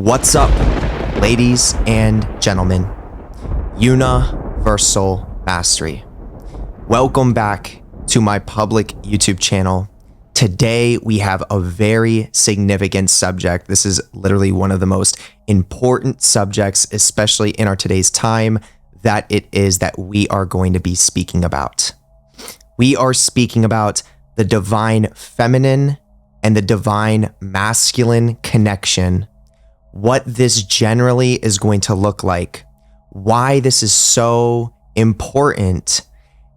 What's up, ladies and gentlemen? Universal Mastery. Welcome back to my public YouTube channel. Today, we have a very significant subject. This is literally one of the most important subjects, especially in our today's time, that we are going to be speaking about. We are speaking about the divine feminine and the divine masculine connection, what this generally is going to look like, why this is so important,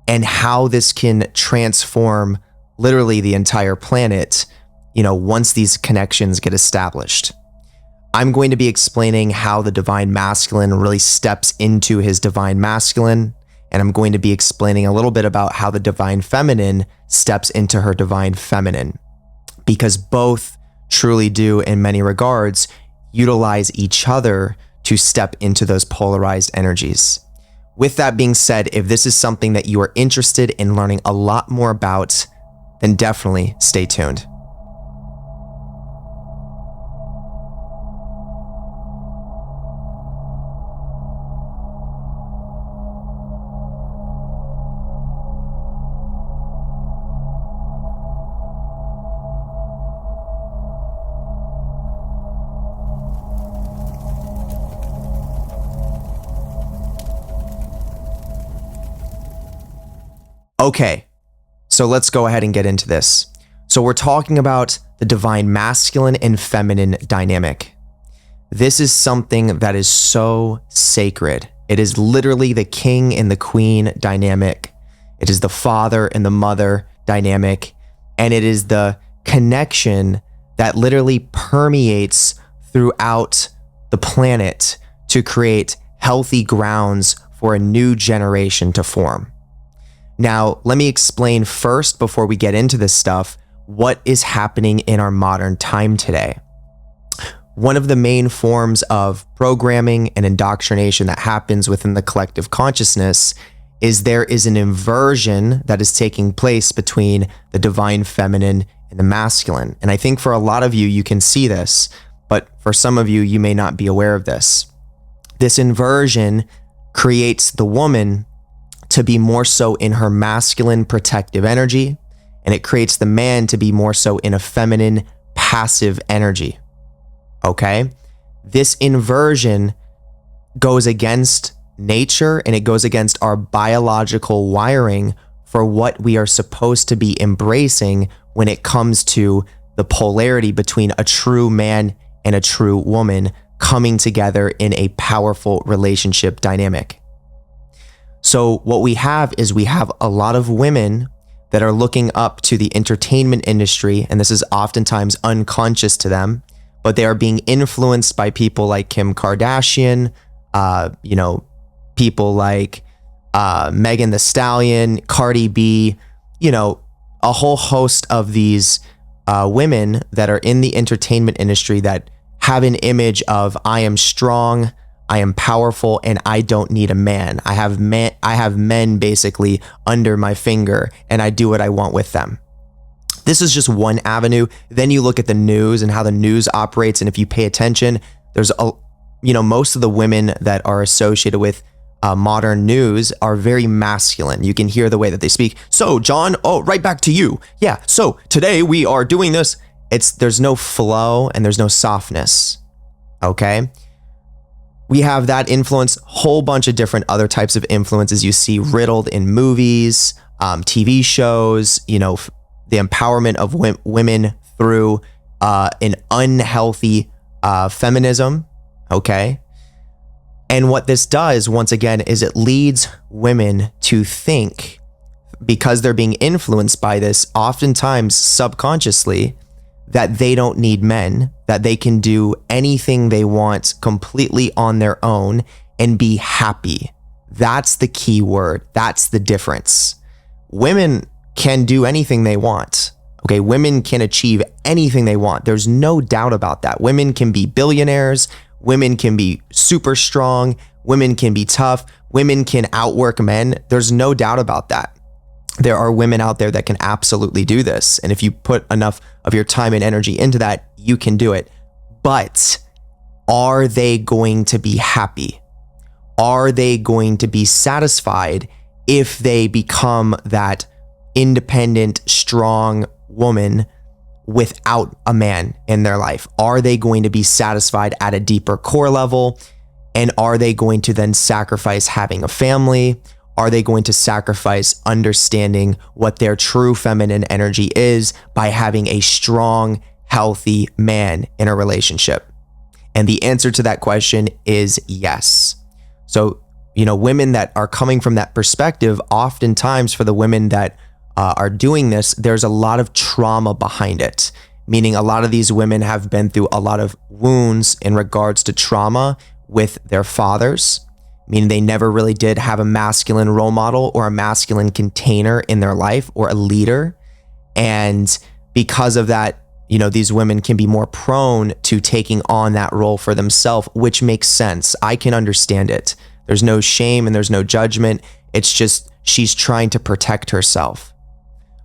and how this can transform literally the entire planet, once these connections get established. I'm going to be explaining how the divine masculine really steps into his divine masculine, and I'm going to be explaining a little bit about how the divine feminine steps into her divine feminine, because both truly do, in many regards, utilize each other to step into those polarized energies. With that being said, if this is something that you are interested in learning a lot more about, then definitely stay tuned. Okay, so let's go ahead and get into this. So we're talking about the divine masculine and feminine dynamic. This is something that is so sacred. It is literally the king and the queen dynamic. It is the father and the mother dynamic. And it is the connection that literally permeates throughout the planet to create healthy grounds for a new generation to form. Now, let me explain first, before we get into this stuff, what is happening in our modern time today. One of the main forms of programming and indoctrination that happens within the collective consciousness is there is an inversion that is taking place between the divine feminine and the masculine. And I think for a lot of you, you can see this, but for some of you, you may not be aware of this. This inversion creates the woman to be more so in her masculine protective energy, and it creates the man to be more so in a feminine passive energy. Okay? This inversion goes against nature, and it goes against our biological wiring for what we are supposed to be embracing when it comes to the polarity between a true man and a true woman coming together in a powerful relationship dynamic. So what we have is we have a lot of women that are looking up to the entertainment industry, and this is oftentimes unconscious to them, but they are being influenced by people like Kim Kardashian, people like Megan Thee Stallion, Cardi B, a whole host of these women that are in the entertainment industry that have an image of, I am strong, I am powerful, and I don't need a man. I have men basically under my finger, and I do what I want with them. This is just one avenue. Then you look at the news and how the news operates, and if you pay attention, there's most of the women that are associated with modern news are very masculine. You can hear the way that they speak. So, John, right back to you. Yeah, so today we are doing this. There's no flow and there's no softness. Okay? We have that influence, whole bunch of different other types of influences you see riddled in movies, TV shows, the empowerment of women through an unhealthy feminism, okay? And what this does, once again, is it leads women to think, because they're being influenced by this, oftentimes subconsciously, that they don't need men, that they can do anything they want completely on their own and be happy. That's the key word. That's the difference. Women can do anything they want. Okay, women can achieve anything they want. There's no doubt about that. Women can be billionaires. Women can be super strong. Women can be tough. Women can outwork men. There's no doubt about that. There are women out there that can absolutely do this. And if you put enough of your time and energy into that, you can do it. But are they going to be happy? Are they going to be satisfied if they become that independent, strong woman without a man in their life? Are they going to be satisfied at a deeper core level? And are they going to then sacrifice having a family? Are they going to sacrifice understanding what their true feminine energy is by having a strong, healthy man in a relationship? And the answer to that question is yes. So, women that are coming from that perspective, oftentimes for the women that are doing this, there's a lot of trauma behind it. Meaning a lot of these women have been through a lot of wounds in regards to trauma with their fathers, meaning they never really did have a masculine role model or a masculine container in their life or a leader. And because of that, these women can be more prone to taking on that role for themselves, which makes sense. I can understand it. There's no shame and there's no judgment. It's just she's trying to protect herself.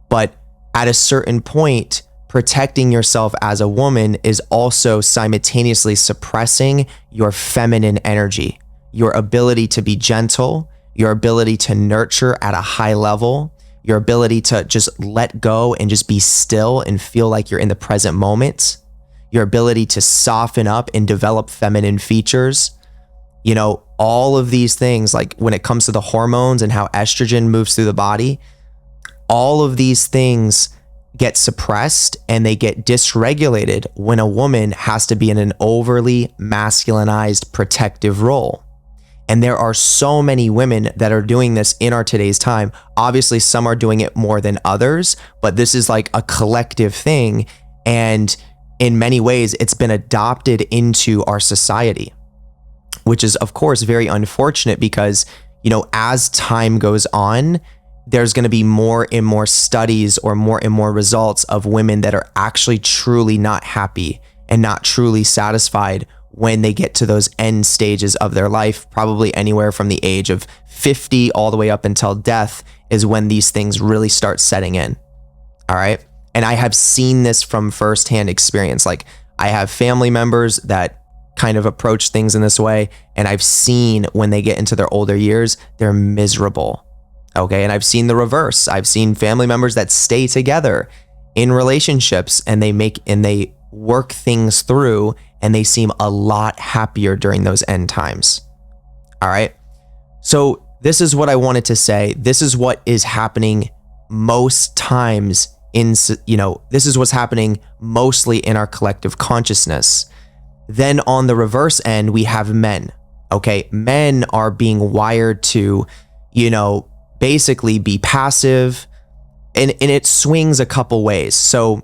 But at a certain point, protecting yourself as a woman is also simultaneously suppressing your feminine energy, your ability to be gentle, your ability to nurture at a high level, your ability to just let go and just be still and feel like you're in the present moment, your ability to soften up and develop feminine features. All of these things, like when it comes to the hormones and how estrogen moves through the body, all of these things get suppressed and they get dysregulated when a woman has to be in an overly masculinized protective role. And there are so many women that are doing this in our today's time. Obviously, some are doing it more than others, but this is like a collective thing. And in many ways, it's been adopted into our society, which is, of course, very unfortunate because, as time goes on, there's going to be more and more studies or more and more results of women that are actually truly not happy and not truly satisfied when they get to those end stages of their life. Probably anywhere from the age of 50 all the way up until death is when these things really start setting in. All right. And I have seen this from firsthand experience. Like, I have family members that kind of approach things in this way, and I've seen when they get into their older years, they're miserable. Okay. And I've seen the reverse. I've seen family members that stay together in relationships and they work things through and they seem a lot happier during those end times. All right. So this is what I wanted to say. This is what is happening most times this is what's happening mostly in our collective consciousness. Then on the reverse end, we have men. Okay. Men are being wired to, basically be passive, and it swings a couple ways. So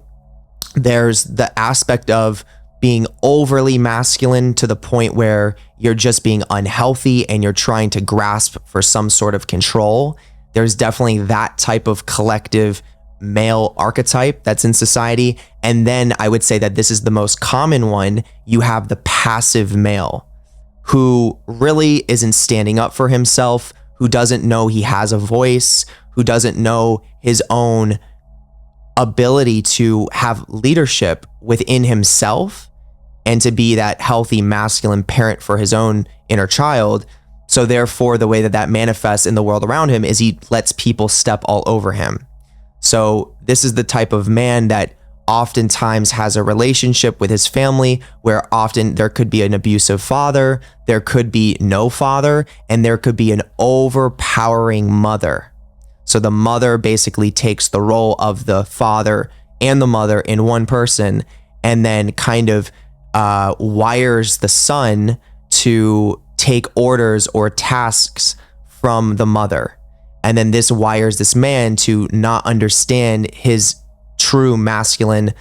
there's the aspect of being overly masculine to the point where you're just being unhealthy and you're trying to grasp for some sort of control. There's definitely that type of collective male archetype that's in society. And then I would say that this is the most common one. You have the passive male who really isn't standing up for himself, who doesn't know he has a voice, who doesn't know his own ability to have leadership within himself and to be that healthy masculine parent for his own inner child. So therefore, the way that manifests in the world around him is he lets people step all over him. So this is the type of man that oftentimes has a relationship with his family where often there could be an abusive father, there could be no father, and there could be an overpowering mother. So the mother basically takes the role of the father and the mother in one person, and then kind of wires the son to take orders or tasks from the mother. And then this wires this man to not understand his true masculine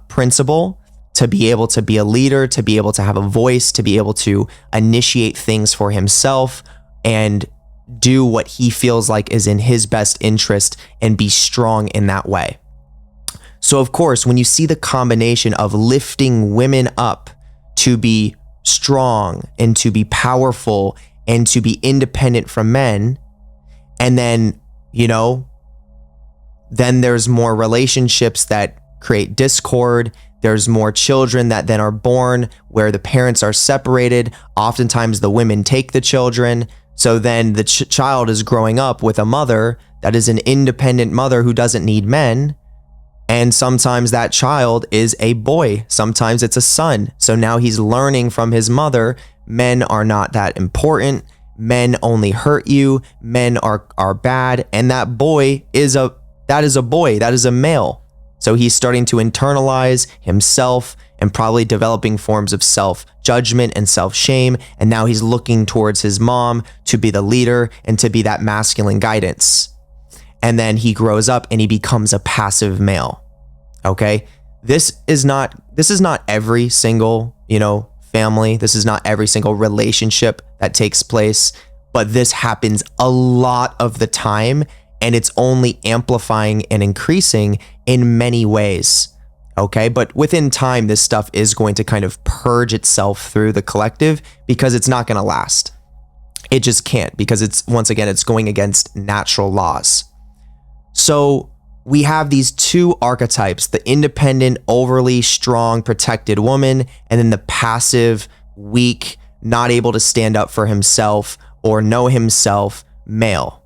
principle, to be able to be a leader, to be able to have a voice, to be able to initiate things for himself and do what he feels like is in his best interest and be strong in that way. So of course, when you see the combination of lifting women up to be strong and to be powerful and to be independent from men, and then, then there's more relationships that create discord. There's more children that then are born where the parents are separated. Oftentimes the women take the children. So then the child is growing up with a mother that is an independent mother who doesn't need men. And sometimes that child is a boy. Sometimes it's a son. So now he's learning from his mother, men are not that important. Men only hurt you. Men are bad. And that boy is a boy. That is a male. So he's starting to internalize himself and probably developing forms of self-judgment and self-shame. And now he's looking towards his mom to be the leader and to be that masculine guidance. And then he grows up and he becomes a passive male. Okay? This is not every single, family. This is not every single relationship that takes place, but this happens a lot of the time, and it's only amplifying and increasing in many ways. Okay? But within time, this stuff is going to kind of purge itself through the collective because it's not going to last. It just can't, because it's going against natural laws. So we have these two archetypes, the independent, overly strong, protected woman, and then the passive, weak, not able to stand up for himself or know himself male.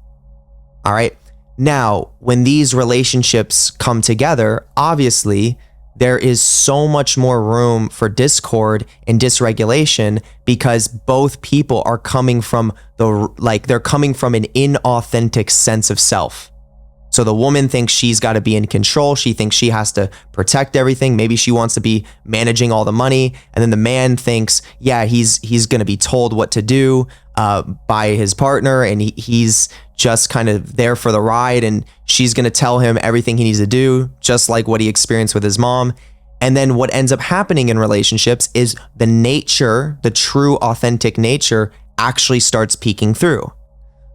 All right. Now, when these relationships come together, obviously, there is so much more room for discord and dysregulation because both people are coming from they're coming from an inauthentic sense of self. So the woman thinks she's got to be in control. She thinks she has to protect everything. Maybe she wants to be managing all the money. And then the man thinks, yeah, he's going to be told what to do by his partner. And he's just kind of there for the ride. And she's going to tell him everything he needs to do, just like what he experienced with his mom. And then what ends up happening in relationships is the true authentic nature actually starts peeking through.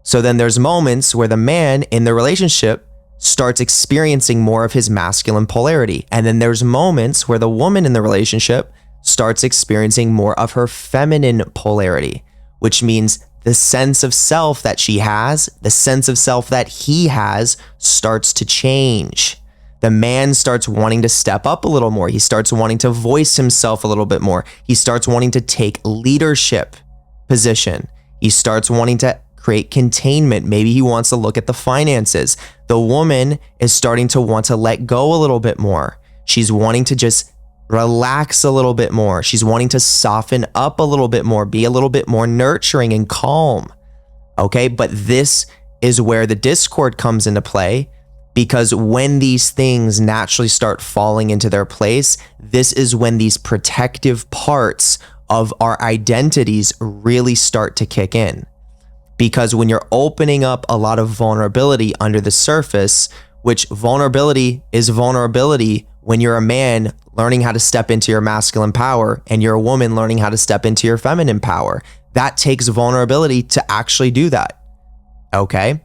So then there's moments where the man in the relationship starts experiencing more of his masculine polarity. And then there's moments where the woman in the relationship starts experiencing more of her feminine polarity, which means the sense of self that she has, the sense of self that he has starts to change. The man starts wanting to step up a little more. He starts wanting to voice himself a little bit more. He starts wanting to take leadership position. He starts wanting to create containment. Maybe he wants to look at the finances. The woman is starting to want to let go a little bit more. She's wanting to just relax a little bit more. She's wanting to soften up a little bit more, be a little bit more nurturing and calm. Okay, but this is where the discord comes into play, because when these things naturally start falling into their place, this is when these protective parts of our identities really start to kick in. Because when you're opening up a lot of vulnerability under the surface, which vulnerability is vulnerability when you're a man learning how to step into your masculine power and you're a woman learning how to step into your feminine power, that takes vulnerability to actually do that. Okay?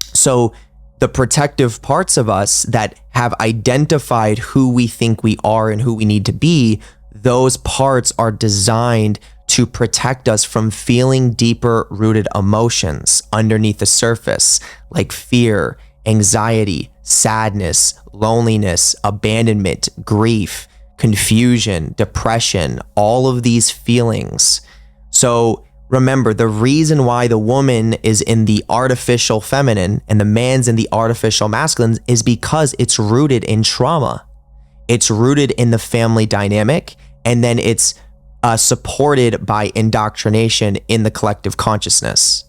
So the protective parts of us that have identified who we think we are and who we need to be, those parts are designed to protect us from feeling deeper rooted emotions underneath the surface, like fear, anxiety, sadness, loneliness, abandonment, grief, confusion, depression, all of these feelings. So remember, the reason why the woman is in the artificial feminine and the man's in the artificial masculine is because it's rooted in trauma. It's rooted in the family dynamic, and then it's supported by indoctrination in the collective consciousness.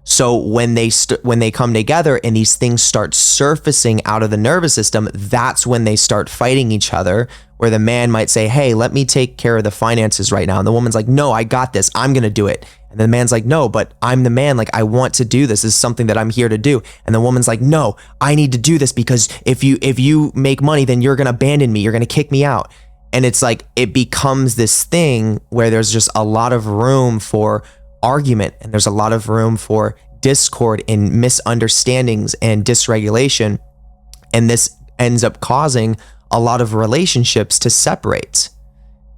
So when they come together and these things start surfacing out of the nervous system, that's when they start fighting each other, where the man might say, hey, let me take care of the finances right now. And the woman's like, no, I got this. I'm going to do it. And the man's like, no, but I'm the man. Like, I want to do this. This is something that I'm here to do. And the woman's like, no, I need to do this because if you make money, then you're going to abandon me. You're going to kick me out. And it's like, it becomes this thing where there's just a lot of room for argument, and there's a lot of room for discord and misunderstandings and dysregulation. And this ends up causing a lot of relationships to separate,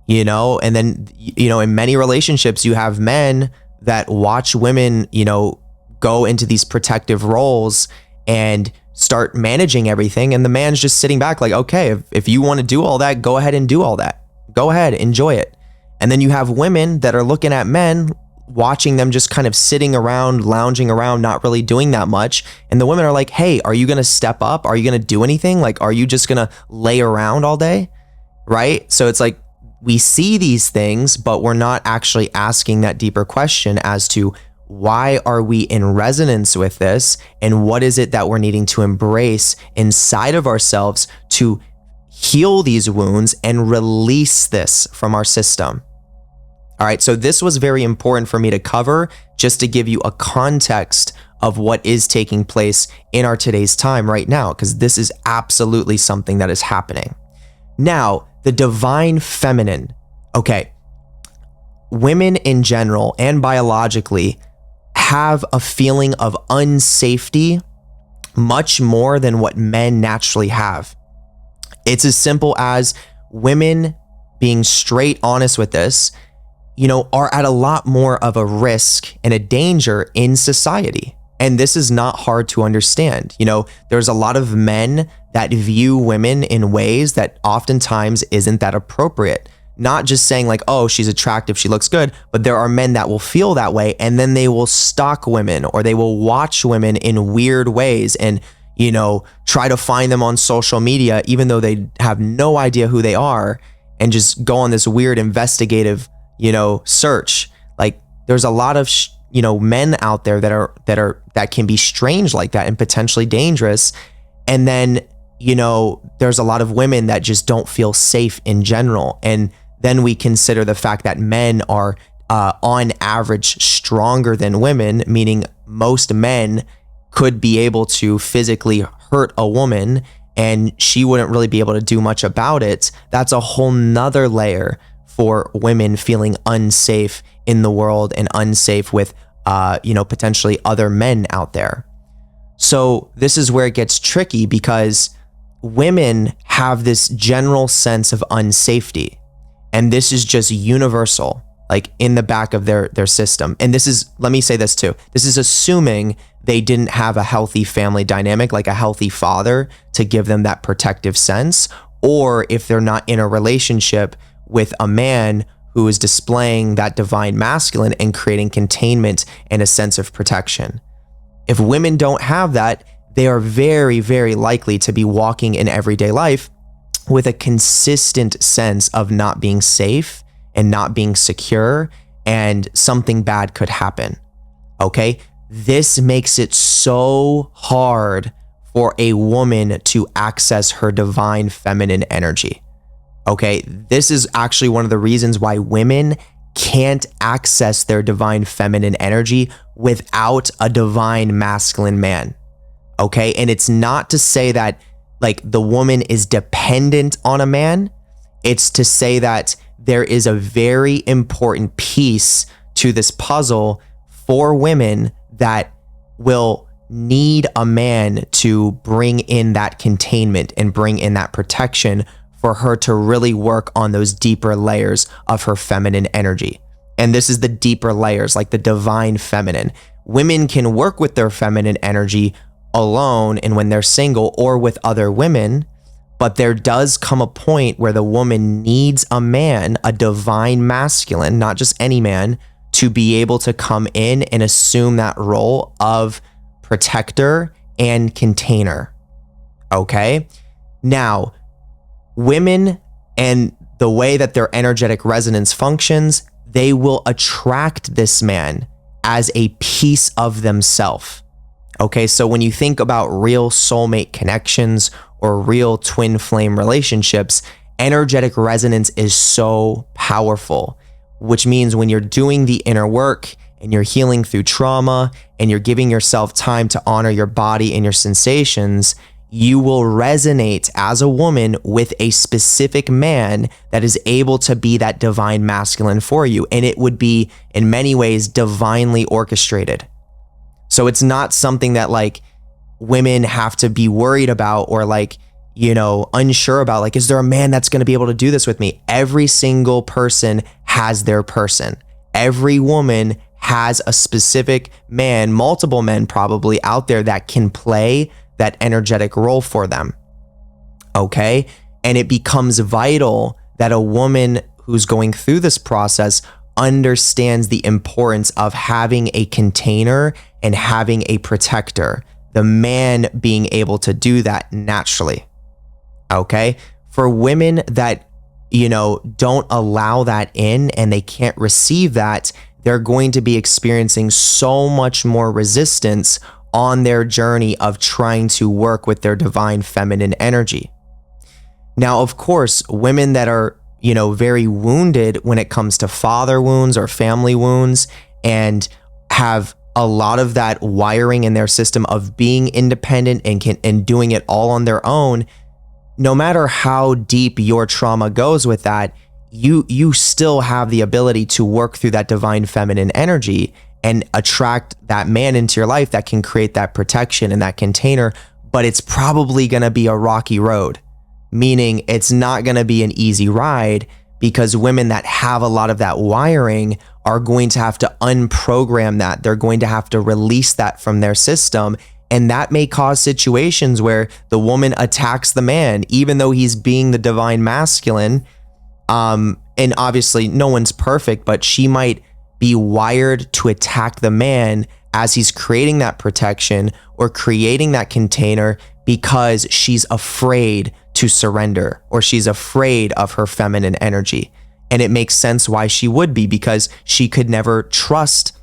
and then, in many relationships, you have men that watch women, go into these protective roles, and start managing everything. And the man's just sitting back like, okay, if you want to do all that, go ahead and do all that. Go ahead, enjoy it. And then you have women that are looking at men, watching them just kind of sitting around, lounging around, not really doing that much. And the women are like, hey, are you going to step up? Are you going to do anything? Like, are you just going to lay around all day? Right? So it's like, we see these things, but we're not actually asking that deeper question as to why are we in resonance with this? And what is it that we're needing to embrace inside of ourselves to heal these wounds and release this from our system? All right, so this was very important for me to cover just to give you a context of what is taking place in our today's time right now, because this is absolutely something that is happening. Now, the divine feminine. Okay, women in general and biologically have a feeling of unsafety much more than what men naturally have. It's as simple as women being straight honest with this, are at a lot more of a risk and a danger in society. And this is not hard to understand. There's a lot of men that view women in ways that oftentimes isn't that appropriate. Not just saying like, oh, she's attractive, she looks good, but there are men that will feel that way, and then they will stalk women, or they will watch women in weird ways and, try to find them on social media, even though they have no idea who they are, and just go on this weird investigative search. Like, there's a lot of men out there that can be strange like that and potentially dangerous. And then there's a lot of women that just don't feel safe in general. And then we consider the fact that men are on average stronger than women, meaning most men could be able to physically hurt a woman and she wouldn't really be able to do much about it. That's a whole nother layer for women feeling unsafe in the world and unsafe with, potentially other men out there. So this is where it gets tricky, because women have this general sense of unsafety. And this is just universal, like in the back of their system. And this is, let me say this too, this is assuming they didn't have a healthy family dynamic, like a healthy father to give them that protective sense, or if they're not in a relationship with a man who is displaying that divine masculine and creating containment and a sense of protection. If women don't have that, they are very, very likely to be walking in everyday life with a consistent sense of not being safe and not being secure, and something bad could happen. Okay? This makes it so hard for a woman to access her divine feminine energy. Okay? This is actually one of the reasons why women can't access their divine feminine energy without a divine masculine man. Okay? And it's not to say that like the woman is dependent on a man. It's to say that there is a very important piece to this puzzle for women that will need a man to bring in that containment and bring in that protection for her to really work on those deeper layers of her feminine energy. And this is the deeper layers, like the divine feminine. Women can work with their feminine energy alone and when they're single or with other women, but there does come a point where the woman needs a man, a divine masculine, not just any man, to be able to come in and assume that role of protector and container. Okay? Now, women and the way that their energetic resonance functions, they will attract this man as a piece of themselves. Okay, so when you think about real soulmate connections or real twin flame relationships, energetic resonance is so powerful, which means when you're doing the inner work and you're healing through trauma and you're giving yourself time to honor your body and your sensations, you will resonate as a woman with a specific man that is able to be that divine masculine for you. And it would be in many ways divinely orchestrated. So it's not something that like women have to be worried about or like, unsure about. Like, is there a man that's going to be able to do this with me? Every single person has their person. Every woman has a specific man, multiple men probably out there that can play that energetic role for them. Okay? And it becomes vital that a woman who's going through this process understands the importance of having a container and having a protector. The man being able to do that naturally. Okay? For women that, don't allow that in and they can't receive that, they're going to be experiencing so much more resistance on their journey of trying to work with their divine feminine energy. Now, of course, women that are, very wounded when it comes to father wounds or family wounds and have a lot of that wiring in their system of being independent and doing it all on their own, no matter how deep your trauma goes with that, you still have the ability to work through that divine feminine energy and attract that man into your life that can create that protection and that container, but it's probably going to be a rocky road, meaning it's not going to be an easy ride, because women that have a lot of that wiring are going to have to unprogram that. They're going to have to release that from their system. And that may cause situations where the woman attacks the man, even though he's being the divine masculine. And obviously no one's perfect, but she might be wired to attack the man as he's creating that protection or creating that container because she's afraid to surrender or she's afraid of her feminine energy. And it makes sense why she would be, because she could never trust,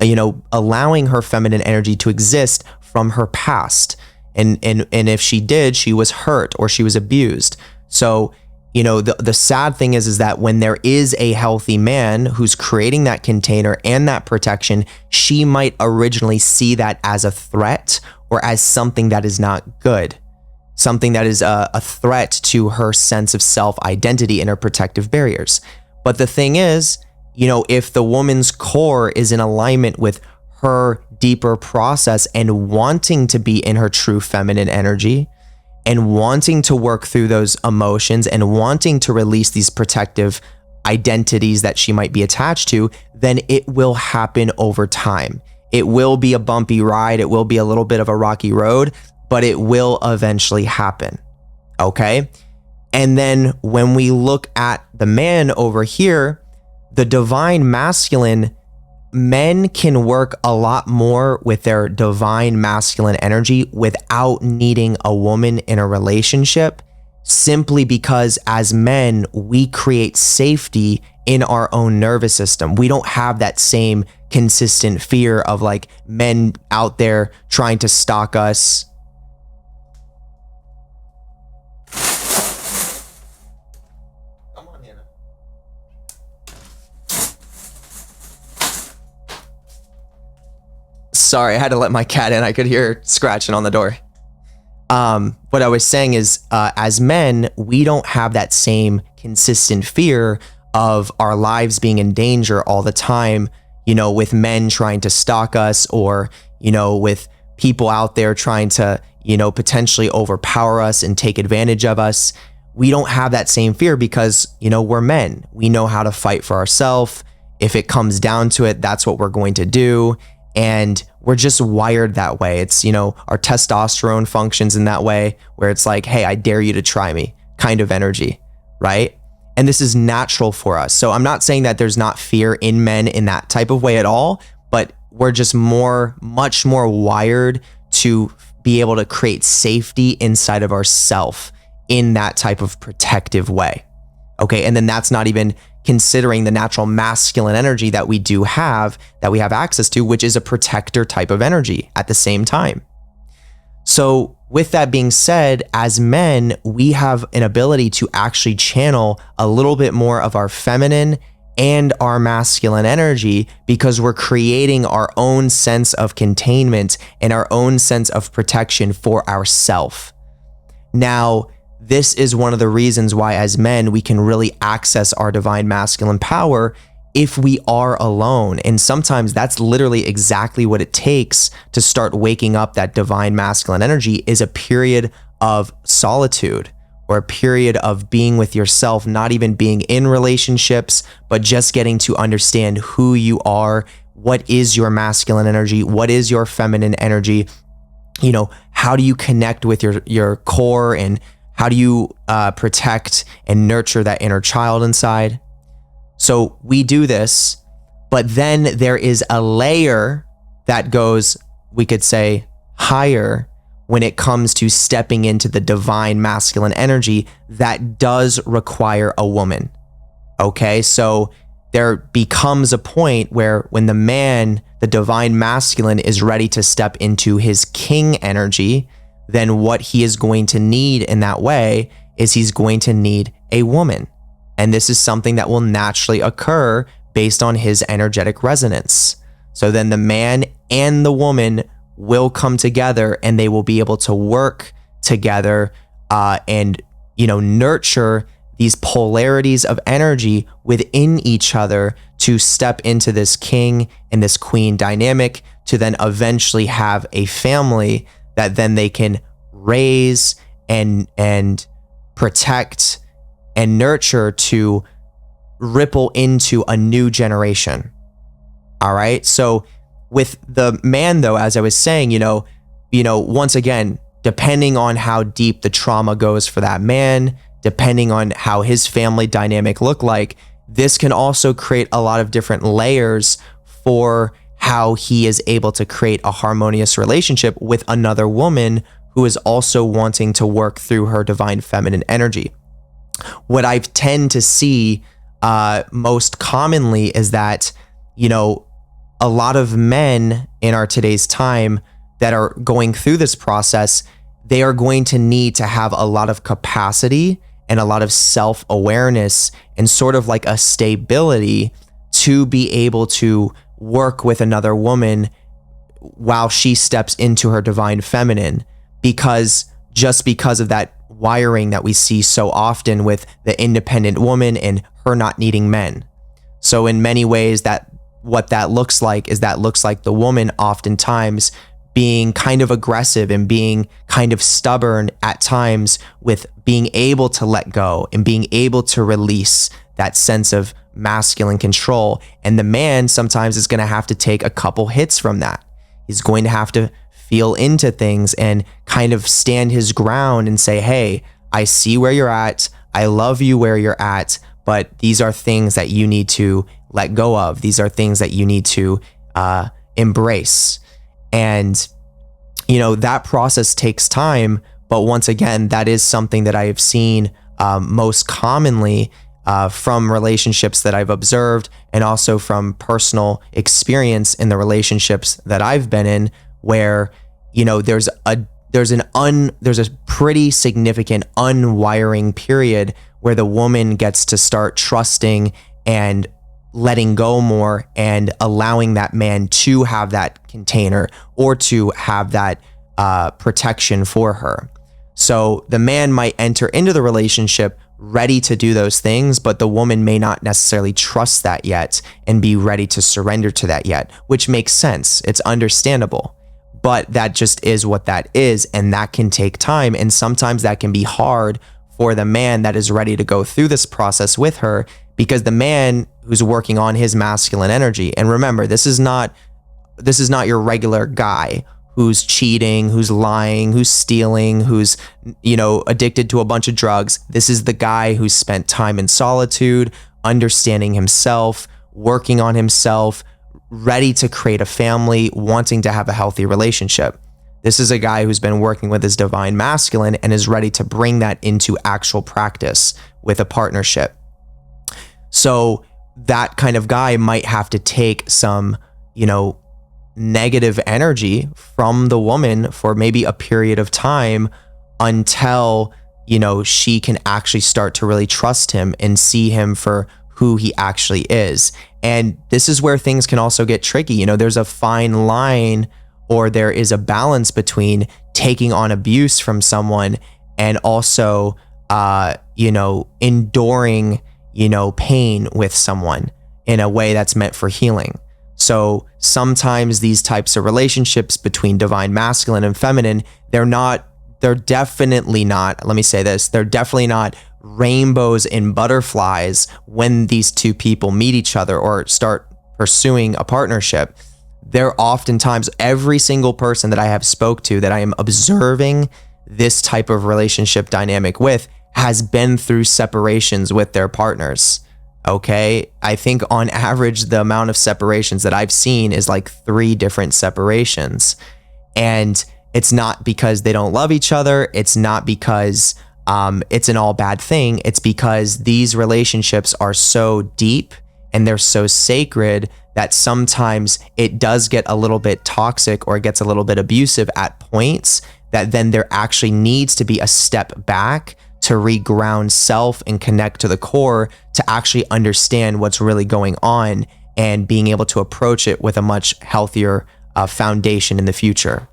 allowing her feminine energy to exist from her past. And if she did, she was hurt or she was abused. So, the sad thing is that when there is a healthy man who's creating that container and that protection, she might originally see that as a threat or as something that is not good, something that is a threat to her sense of self-identity and her protective barriers. But the thing is, if the woman's core is in alignment with her deeper process and wanting to be in her true feminine energy and wanting to work through those emotions and wanting to release these protective identities that she might be attached to, then it will happen over time. It will be a bumpy ride. It will be a little bit of a rocky road, but it will eventually happen. Okay? And then when we look at the man over here, the divine masculine, men can work a lot more with their divine masculine energy without needing a woman in a relationship, simply because as men, we create safety in our own nervous system. We don't have that same consistent fear of like men out there trying to stalk us. Sorry, I had to let my cat in. I could hear scratching on the door. What I was saying is, as men, we don't have that same consistent fear of our lives being in danger all the time, with men trying to stalk us or, with people out there trying to, potentially overpower us and take advantage of us. We don't have that same fear because, we're men. We know how to fight for ourselves. If it comes down to it, that's what we're going to do. And we're just wired that way. It's, our testosterone functions in that way where it's like, hey, I dare you to try me kind of energy, right? And this is natural for us. So I'm not saying that there's not fear in men in that type of way at all, but we're just much more wired to be able to create safety inside of ourself in that type of protective way. Okay. And then that's not even considering the natural masculine energy that we do have, that we have access to, which is a protector type of energy at the same time. So with that being said, as men, we have an ability to actually channel a little bit more of our feminine and our masculine energy because we're creating our own sense of containment and our own sense of protection for ourselves. Now, this is one of the reasons why as men, we can really access our divine masculine power if we are alone. And sometimes that's literally exactly what it takes to start waking up that divine masculine energy, is a period of solitude or a period of being with yourself, not even being in relationships, but just getting to understand who you are, what is your masculine energy, what is your feminine energy, how do you connect with your core, and how do you protect and nurture that inner child inside? So we do this, but then there is a layer that goes, we could say, higher when it comes to stepping into the divine masculine energy that does require a woman. Okay, so there becomes a point where when the man, the divine masculine, is ready to step into his king energy, then what he is going to need in that way is he's going to need a woman. And this is something that will naturally occur based on his energetic resonance. So then the man and the woman will come together, and they will be able to work together and nurture these polarities of energy within each other to step into this king and this queen dynamic, to then eventually have a family that then they can raise and protect and nurture to ripple into a new generation. All right. So with the man, though, as I was saying, once again, depending on how deep the trauma goes for that man, depending on how his family dynamic look like, this can also create a lot of different layers for how he is able to create a harmonious relationship with another woman who is also wanting to work through her divine feminine energy. What I tend to see most commonly is that, a lot of men in our today's time that are going through this process, they are going to need to have a lot of capacity and a lot of self-awareness and sort of like a stability to be able to work with another woman while she steps into her divine feminine, because of that wiring that we see so often with the independent woman and her not needing men. So in many ways, what that looks like the woman oftentimes being kind of aggressive and being kind of stubborn at times with being able to let go and being able to release that sense of masculine control. And the man sometimes is going to have to take a couple hits from that. He's going to have to feel into things and kind of stand his ground and say, hey, I see where you're at. I love you where you're at, but these are things that you need to let go of. These are things that you need to embrace. And, that process takes time. But once again, that is something that I have seen most commonly from relationships that I've observed, and also from personal experience in the relationships that I've been in, where, there's a pretty significant unwiring period where the woman gets to start trusting and letting go more and allowing that man to have that container or to have that protection for her. So the man might enter into the relationship ready to do those things, but the woman may not necessarily trust that yet and be ready to surrender to that yet, which makes sense. It's understandable, but that just is what that is. And that can take time. And sometimes that can be hard for the man that is ready to go through this process with her, because the man who's working on his masculine energy, and remember, this is not your regular guy who's cheating, who's lying, who's stealing, who's, addicted to a bunch of drugs. This is the guy who's spent time in solitude, understanding himself, working on himself, ready to create a family, wanting to have a healthy relationship. This is a guy who's been working with his divine masculine and is ready to bring that into actual practice with a partnership. So that kind of guy might have to take some, negative energy from the woman for maybe a period of time until, she can actually start to really trust him and see him for who he actually is. And this is where things can also get tricky. There's a fine line, or there is a balance between taking on abuse from someone and also, enduring, pain with someone in a way that's meant for healing. So sometimes these types of relationships between divine masculine and feminine, they're definitely not, let me say this, they're definitely not rainbows and butterflies when these two people meet each other or start pursuing a partnership. They're oftentimes, every single person that I have spoke to that I am observing this type of relationship dynamic with has been through separations with their partners. Okay. I think on average, the amount of separations that I've seen is like 3 different separations. And it's not because they don't love each other. It's not because it's an all bad thing. It's because these relationships are so deep and they're so sacred that sometimes it does get a little bit toxic or it gets a little bit abusive at points, that then there actually needs to be a step back to reground self and connect to the core to actually understand what's really going on and being able to approach it with a much healthier foundation in the future.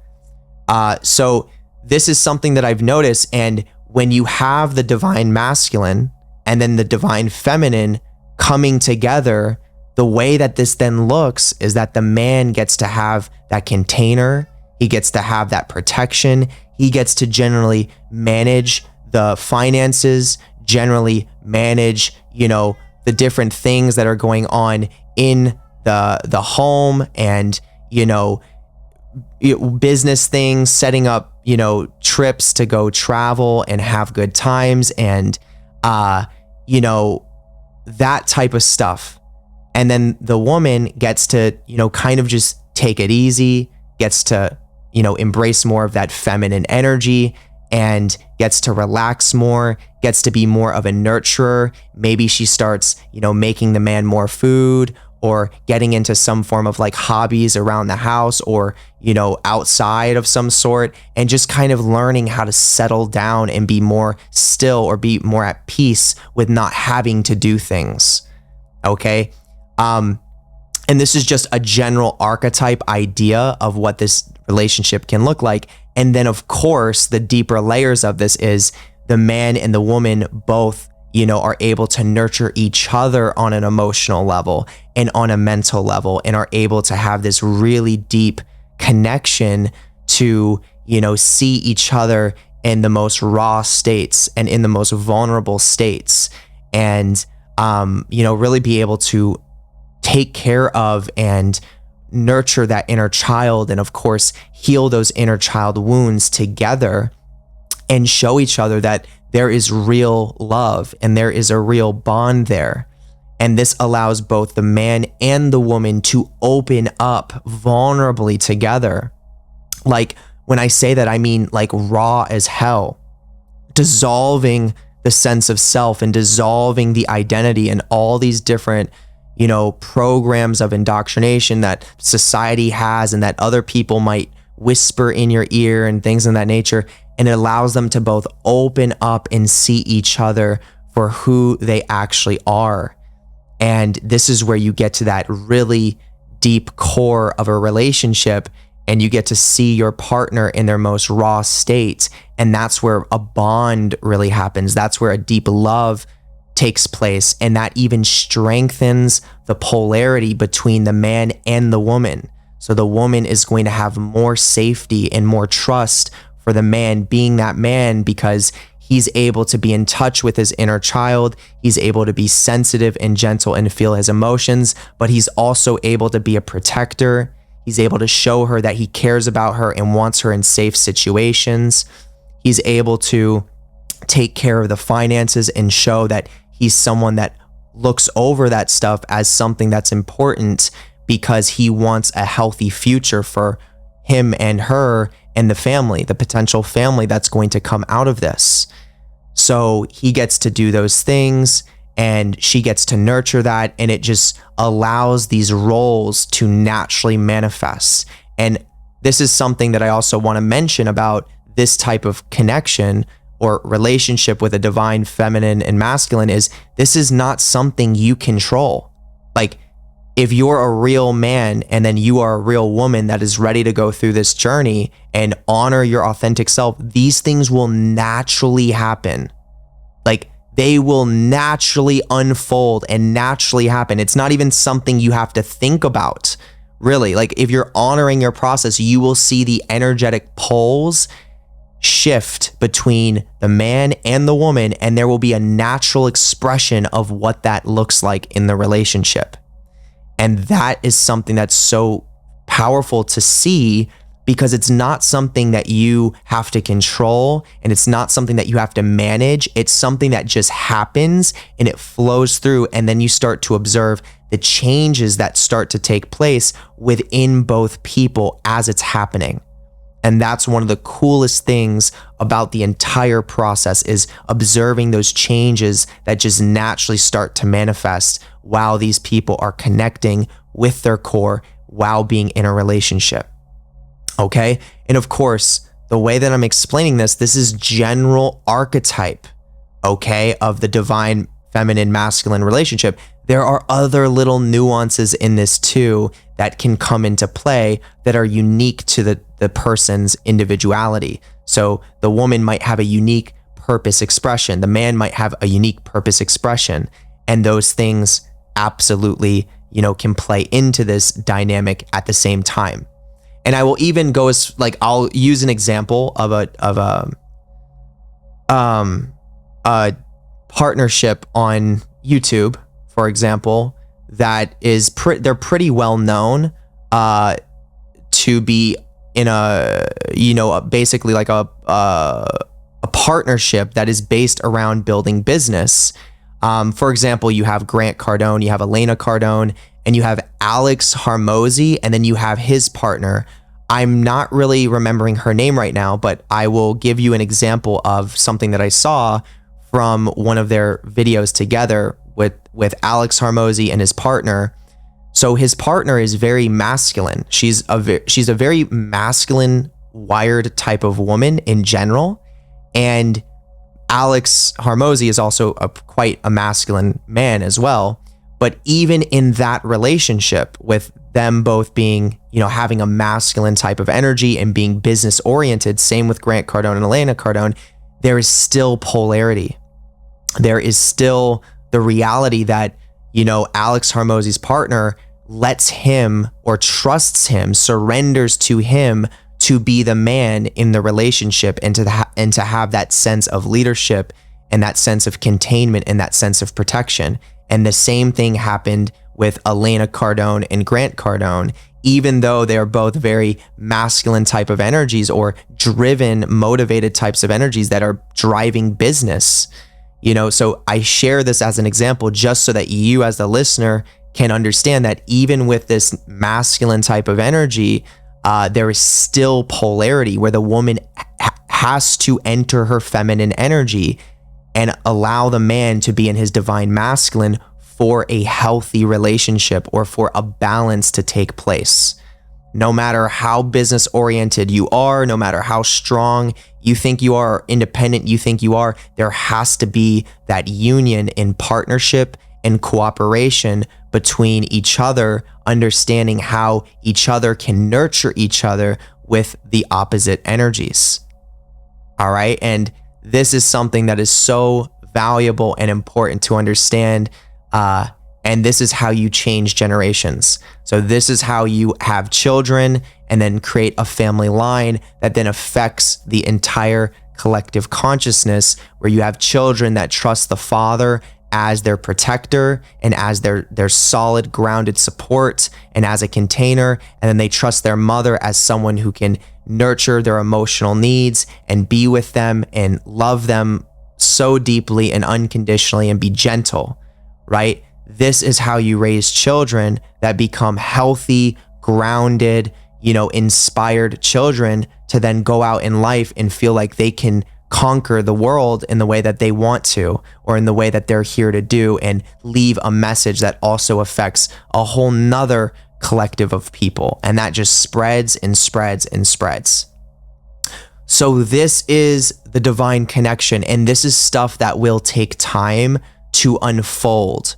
So this is something that I've noticed. And when you have the divine masculine and then the divine feminine coming together, the way that this then looks is that the man gets to have that container. He gets to have that protection. He gets to generally manage the finances, generally manage, the different things that are going on in the home and, business things, setting up, trips to go travel and have good times and, that type of stuff. And then the woman gets to, kind of just take it easy, gets to, embrace more of that feminine energy and gets to relax more, gets to be more of a nurturer. Maybe she starts, making the man more food or getting into some form of like hobbies around the house or, outside of some sort, and just kind of learning how to settle down and be more still or be more at peace with not having to do things. Okay. And this is just a general archetype idea of what this relationship can look like. And then of course, the deeper layers of this is the man and the woman both, are able to nurture each other on an emotional level and on a mental level and are able to have this really deep connection to, see each other in the most raw states and in the most vulnerable states and, really be able to take care of and nurture that inner child and of course heal those inner child wounds together and show each other that there is real love and there is a real bond there. And this allows both the man and the woman to open up vulnerably together. Like when I say that, I mean like raw as hell, dissolving the sense of self and dissolving the identity and all these different programs of indoctrination that society has and that other people might whisper in your ear and things of that nature. And it allows them to both open up and see each other for who they actually are. And this is where you get to that really deep core of a relationship and you get to see your partner in their most raw state. And that's where a bond really happens. That's where a deep love takes place, and that even strengthens the polarity between the man and the woman. So the woman is going to have more safety and more trust for the man being that man because he's able to be in touch with his inner child. He's able to be sensitive and gentle and feel his emotions, but he's also able to be a protector. He's able to show her that he cares about her and wants her in safe situations. He's able to take care of the finances and show that he's someone that looks over that stuff as something that's important because he wants a healthy future for him and her and the family, the potential family that's going to come out of this. So he gets to do those things and she gets to nurture that, and it just allows these roles to naturally manifest. And this is something that I also want to mention about this type of connection or relationship with a divine feminine and masculine is this is not something you control. Like if you're a real man and then you are a real woman that is ready to go through this journey and honor your authentic self, these things will naturally happen. Like they will naturally unfold and naturally happen. It's not even something you have to think about, really. Like if you're honoring your process, you will see the energetic poles shift between the man and the woman, and there will be a natural expression of what that looks like in the relationship. And that is something that's so powerful to see, because it's not something that you have to control, and it's not something that you have to manage. It's something that just happens and it flows through, and then you start to observe the changes that start to take place within both people as it's happening. And that's one of the coolest things about the entire process, is observing those changes that just naturally start to manifest while these people are connecting with their core while being in a relationship. Okay? And of course, the way that I'm explaining this is general archetype, okay, of the divine feminine masculine relationship. There are other little nuances in this too that can come into play that are unique to the person's individuality. So the woman might have a unique purpose expression. The man might have a unique purpose expression. And those things absolutely, can play into this dynamic at the same time. And I will even go as I'll use an example of a partnership on YouTube, for example, that is they're pretty well known to be in basically like a partnership that is based around building business. For example, you have Grant Cardone, you have Elena Cardone, and you have Alex Hormozi, and then you have his partner. I'm not really remembering her name right now, but I will give you an example of something that I saw from one of their videos together with Alex Hormozi and his partner. So his partner is very masculine. She's a very masculine wired type of woman in general, and Alex Hormozi is also quite a masculine man as well. But even in that relationship, with them both being, having a masculine type of energy and being business oriented, same with Grant Cardone and Elena Cardone, there is still polarity. There is still the reality that, Alex Hormozi's partner lets him, or trusts him, surrenders to him to be the man in the relationship, and to have that sense of leadership and that sense of containment and that sense of protection. And the same thing happened with Elena Cardone and Grant Cardone. Even though they're both very masculine type of energies, or driven, motivated types of energies that are driving business, so I share this as an example just so that you as the listener can understand that even with this masculine type of energy, there is still polarity where the woman has to enter her feminine energy and allow the man to be in his divine masculine for a healthy relationship, or for a balance to take place. No matter how business oriented you are, no matter how strong you think you are, or independent you think you are, there has to be that union in partnership and cooperation between each other, understanding how each other can nurture each other with the opposite energies. All right. And this is something that is so valuable and important to understand. And this is how you change generations. So this is how you have children and then create a family line that then affects the entire collective consciousness, where you have children that trust the father as their protector and as their solid, grounded support and as a container. And then they trust their mother as someone who can nurture their emotional needs and be with them and love them so deeply and unconditionally and be gentle, right? This is how you raise children that become healthy, grounded, inspired children to then go out in life and feel like they can conquer the world in the way that they want to, or in the way that they're here to do, and leave a message that also affects a whole nother collective of people. And that just spreads and spreads and spreads. So this is the divine connection, and this is stuff that will take time to unfold.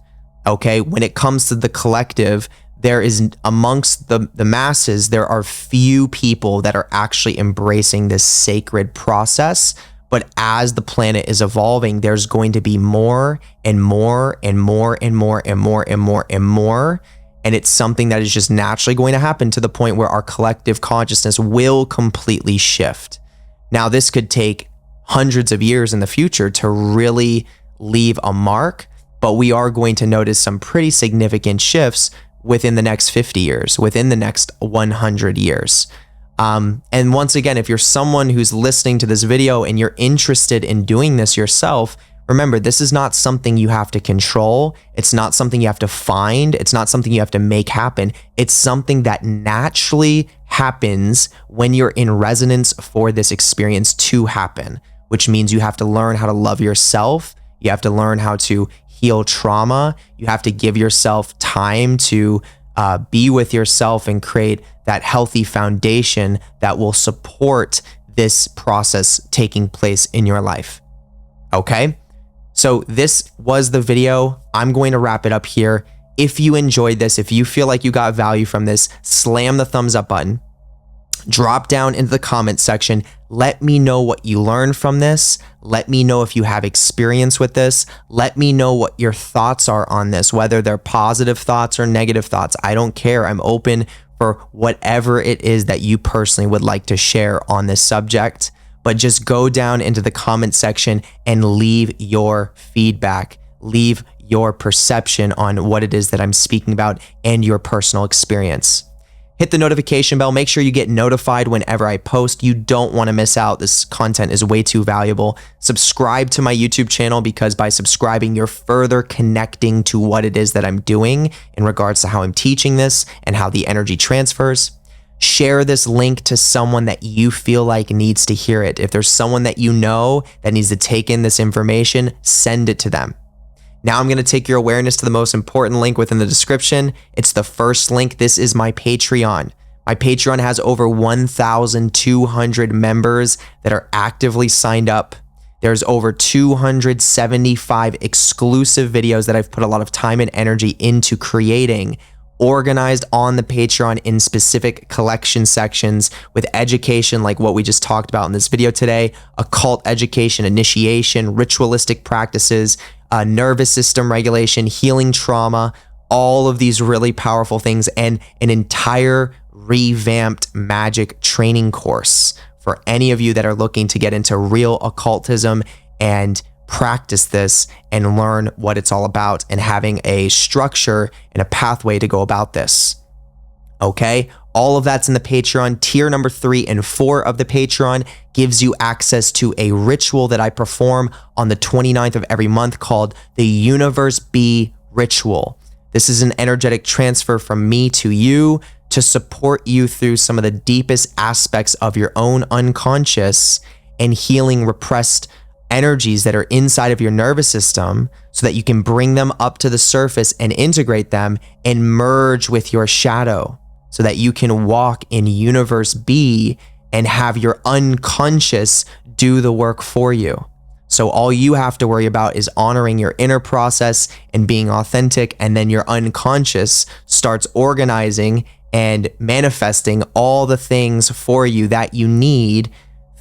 Okay, when it comes to the collective, there is, amongst the masses, there are few people that are actually embracing this sacred process. But as the planet is evolving, there's going to be more and more and more and more and more and more and more. And it's something that is just naturally going to happen to the point where our collective consciousness will completely shift. Now, this could take hundreds of years in the future to really leave a mark, but we are going to notice some pretty significant shifts within the next 50 years, within the next 100 years. And once again, if you're someone who's listening to this video and you're interested in doing this yourself, remember, this is not something you have to control. It's not something you have to find. It's not something you have to make happen. It's something that naturally happens when you're in resonance for this experience to happen, which means you have to learn how to love yourself. You have to learn how to heal trauma. You have to give yourself time to be with yourself and create that healthy foundation that will support this process taking place in your life. Okay? So this was the video. I'm going to wrap it up here. If you enjoyed this, if you feel like you got value from this, slam the thumbs up button. Drop down into the comments section. Let me know what you learned from this. Let me know if you have experience with this. Let me know what your thoughts are on this, whether they're positive thoughts or negative thoughts. I don't care. I'm open for whatever it is that you personally would like to share on this subject. But just go down into the comment section and leave your feedback. Leave your perception on what it is that I'm speaking about and your personal experience. Hit the notification bell. Make sure you get notified whenever I post. You don't want to miss out. This content is way too valuable. Subscribe to my YouTube channel, because by subscribing, you're further connecting to what it is that I'm doing in regards to how I'm teaching this and how the energy transfers. Share this link to someone that you feel like needs to hear it. If there's someone that you know that needs to take in this information, send it to them. Now I'm going to take your awareness to the most important link within the description. It's the first link. This is my Patreon. My Patreon has over 1,200 members that are actively signed up. There's over 275 exclusive videos that I've put a lot of time and energy into creating, organized on the Patreon in specific collection sections with education like what we just talked about in this video today, occult education, initiation, ritualistic practices, nervous system regulation, healing trauma, all of these really powerful things, and an entire revamped magic training course for any of you that are looking to get into real occultism and practice this and learn what it's all about, and having a structure and a pathway to go about this. Okay? All of that's in the Patreon. Tier number 3 and 4 of the Patreon gives you access to a ritual that I perform on the 29th of every month called the Universe B Ritual. This is an energetic transfer from me to you to support you through some of the deepest aspects of your own unconscious and healing repressed energies that are inside of your nervous system, so that you can bring them up to the surface and integrate them and merge with your shadow, so that you can walk in Universe B and have your unconscious do the work for you. So all you have to worry about is honoring your inner process and being authentic, and then your unconscious starts organizing and manifesting all the things for you that you need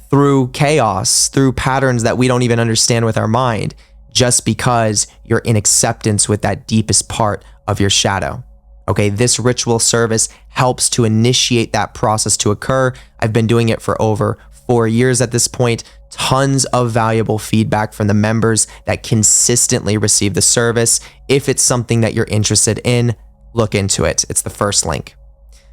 through chaos, through patterns that we don't even understand with our mind, just because you're in acceptance with that deepest part of your shadow. Okay, this ritual service helps to initiate that process to occur. I've been doing it for over 4 years at this point. Tons of valuable feedback from the members that consistently receive the service. If it's something that you're interested in, look into it. It's the first link.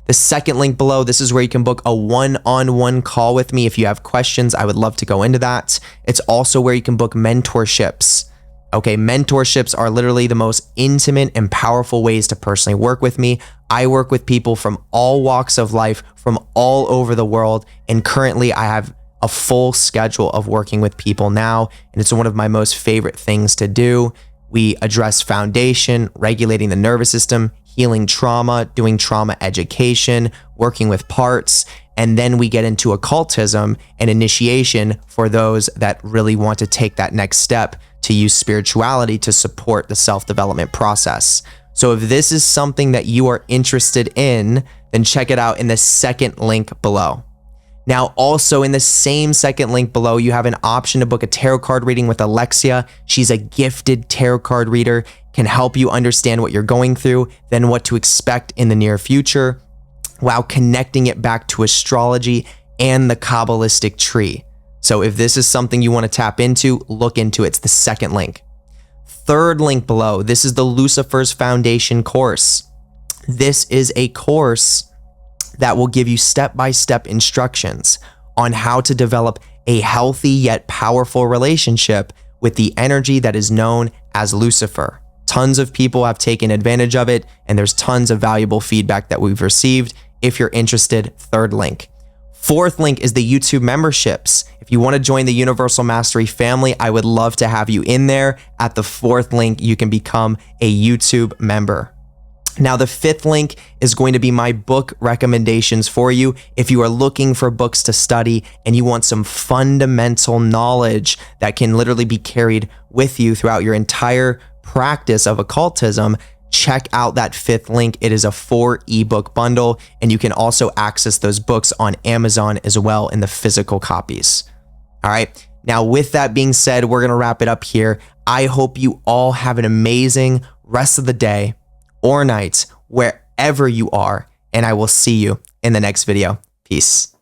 The second link below, this is where you can book a one-on-one call with me. If you have questions, I would love to go into that. It's also where you can book mentorships. Okay, mentorships are literally the most intimate and powerful ways to personally work with me. I work with people from all walks of life, from all over the world, and currently I have a full schedule of working with people now, and it's one of my most favorite things to do. We address foundation, regulating the nervous system, healing trauma, doing trauma education, working with parts, and then we get into occultism and initiation for those that really want to take that next step to use spirituality to support the self-development process. So if this is something that you are interested in, then check it out in the second link below. Now, also in the same second link below, you have an option to book a tarot card reading with Alexia. She's a gifted tarot card reader, can help you understand what you're going through, then what to expect in the near future, while connecting it back to astrology and the Kabbalistic tree. So if this is something you want to tap into, look into it. It's the second link. Third link below, this is the LUCIFERS Foundation course. This is a course that will give you step-by-step instructions on how to develop a healthy yet powerful relationship with the energy that is known as Lucifer. Tons of people have taken advantage of it, and there's tons of valuable feedback that we've received. If you're interested, third link. Fourth link is the YouTube memberships. If you want to join the Universal Mastery family, I would love to have you in there. At the fourth link, you can become a YouTube member. Now, the fifth link is going to be my book recommendations for you. If you are looking for books to study and you want some fundamental knowledge that can literally be carried with you throughout your entire practice of occultism, check out that fifth link. It is a 4 ebook bundle, and you can also access those books on Amazon as well in the physical copies. All right. Now, with that being said, we're going to wrap it up here. I hope you all have an amazing rest of the day or night, wherever you are, and I will see you in the next video. Peace.